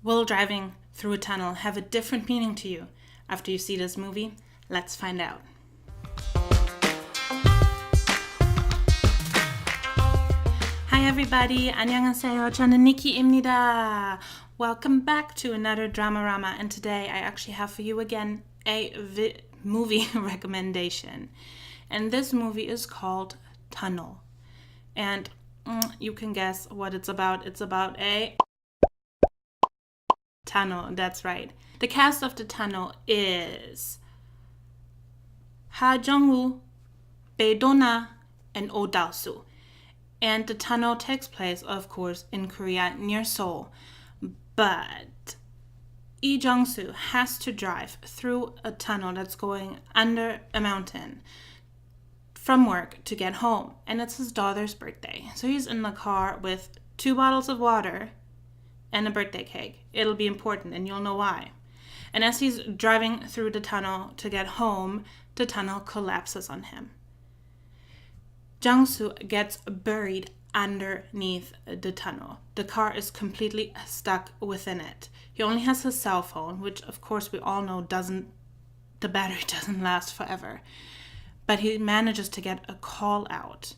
Will driving through a tunnel have a different meaning to you after you see this movie? Let's find out. Hi everybody, 안녕하세요. 저는 Nikki입니다. Welcome back to another Dramarama, and today I actually have for you again a movie recommendation. And this movie is called Tunnel. And you can guess what it's about. It's about a tunnel, that's right. The cast of the tunnel is Ha Jung-woo, Bae Do-na, and Oh Dao-soo. And the tunnel takes place, of course, in Korea near Seoul. But Lee Jung-soo has to drive through a tunnel that's going under a mountain from work to get home. And it's his daughter's birthday. So he's in the car with 2 bottles of water and a birthday cake. It'll be important, and you'll know why. And as he's driving through the tunnel to get home, the tunnel collapses on him. Jung-soo gets buried underneath the tunnel. The car is completely stuck within it. He only has his cell phone, which of course we all know the battery doesn't last forever. But he manages to get a call out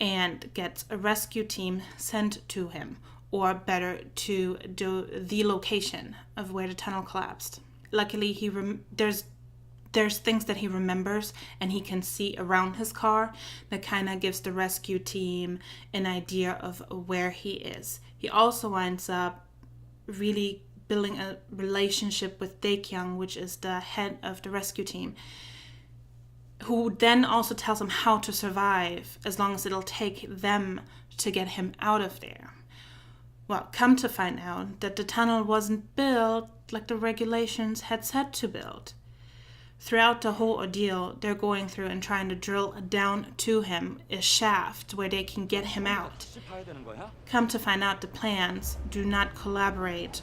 and gets a rescue team sent to him, or better, to the location of where the tunnel collapsed. Luckily, there's things that he remembers and he can see around his car that kind of gives the rescue team an idea of where he is. He also winds up really building a relationship with Dae-kyung, which is the head of the rescue team, who then also tells him how to survive as long as it'll take them to get him out of there. Well, come to find out that the tunnel wasn't built like the regulations had said to build. Throughout the whole ordeal, they're going through and trying to drill down to him a shaft where they can get him out. Come to find out the plans do not collaborate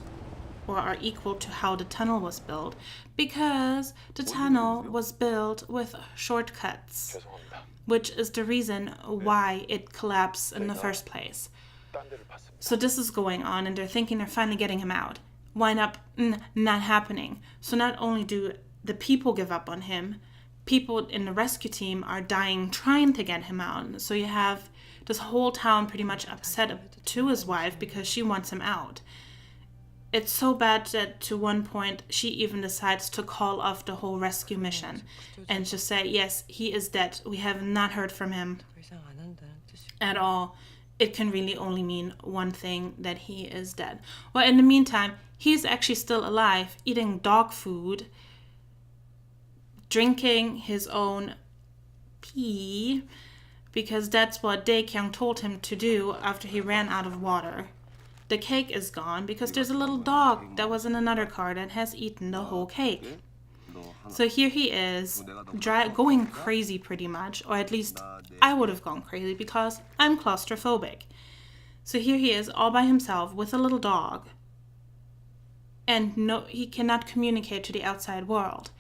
or are equal to how the tunnel was built, because the tunnel was built with shortcuts, which is the reason why it collapsed in the first place. So this is going on, and they're thinking they're finally getting him out. Wind up not happening. So not only do the people give up on him, people in the rescue team are dying trying to get him out. So you have this whole town pretty much upset to his wife because she wants him out. It's so bad that to one point she even decides to call off the whole rescue mission and just say, yes, he is dead. We have not heard from him at all. It can really only mean one thing, that he is dead. Well, in the meantime, he's actually still alive, eating dog food, drinking his own pee, because that's what Dae-kyung told him to do after he ran out of water. The cake is gone because there's a little dog that was in another car that has eaten the whole cake. So here he is, going crazy pretty much, or at least I would have gone crazy because I'm claustrophobic. So here he is all by himself with a little dog, and no, he cannot communicate to the outside world.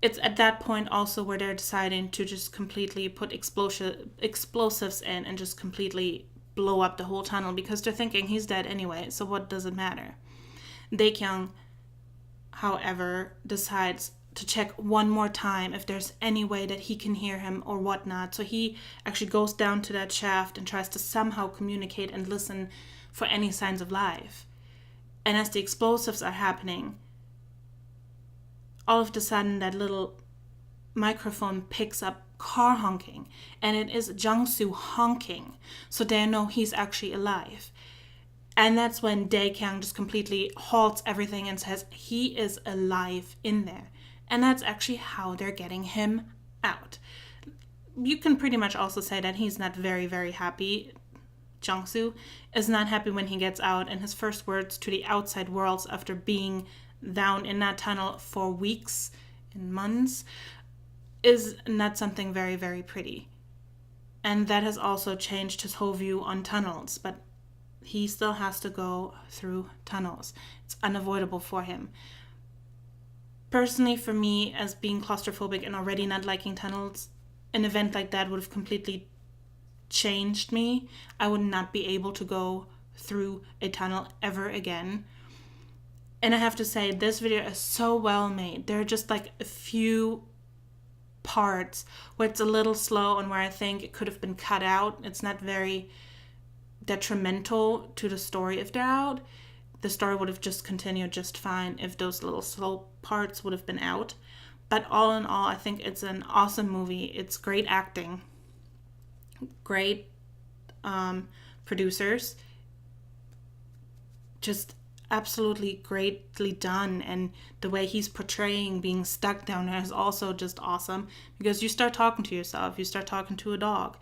It's at that point also where they're deciding to just completely put explosives in and just completely blow up the whole tunnel, because they're thinking he's dead anyway, so what does it matter? Dae-kyung, however, decides to check one more time if there's any way that he can hear him or whatnot. So he actually goes down to that shaft and tries to somehow communicate and listen for any signs of life. And as the explosives are happening, all of a sudden that little microphone picks up car honking, and it is Jung-soo honking, so they know he's actually alive. And that's when Dae-kyung just completely halts everything and says he is alive in there. And that's actually how they're getting him out. You can pretty much also say that he's not very, very happy. Jung-soo is not happy when he gets out, and his first words to the outside world after being down in that tunnel for weeks and months is not something very, very pretty. And that has also changed his whole view on tunnels, but he still has to go through tunnels. It's unavoidable for him. Personally, for me, as being claustrophobic and already not liking tunnels, an event like that would have completely changed me. I would not be able to go through a tunnel ever again. And I have to say, this video is so well made. There are just like a few parts where it's a little slow and where I think it could have been cut out. It's not very detrimental to the story if they're out. The story would have just continued just fine if those little slow parts would have been out. But all in all, I think it's an awesome movie. It's great acting, great producers, just absolutely greatly done. And the way he's portraying being stuck down there is also just awesome, because you start talking to yourself, you start talking to a dog,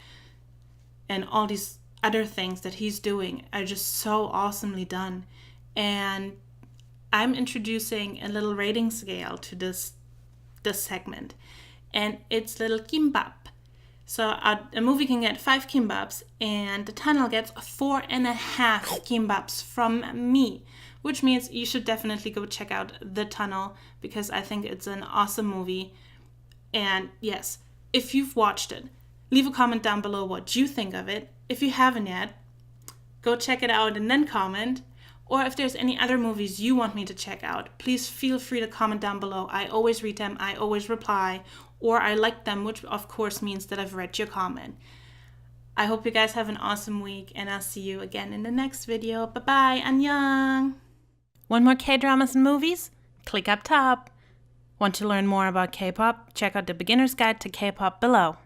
and all these other things that he's doing are just so awesomely done. And I'm introducing a little rating scale to this segment, and it's little kimbap. So a movie can get 5 kimbaps, and the tunnel gets 4.5 kimbaps from me, which means you should definitely go check out The Tunnel, because I think it's an awesome movie. And yes, if you've watched it, leave a comment down below what you think of it. If you haven't yet, go check it out and then comment. Or if there's any other movies you want me to check out, please feel free to comment down below. I always read them, I always reply, or I like them, which of course means that I've read your comment. I hope you guys have an awesome week, and I'll see you again in the next video. Bye-bye, annyeong! Want more K-dramas and movies? Click up top. Want to learn more about K-pop? Check out the beginner's guide to K-pop below.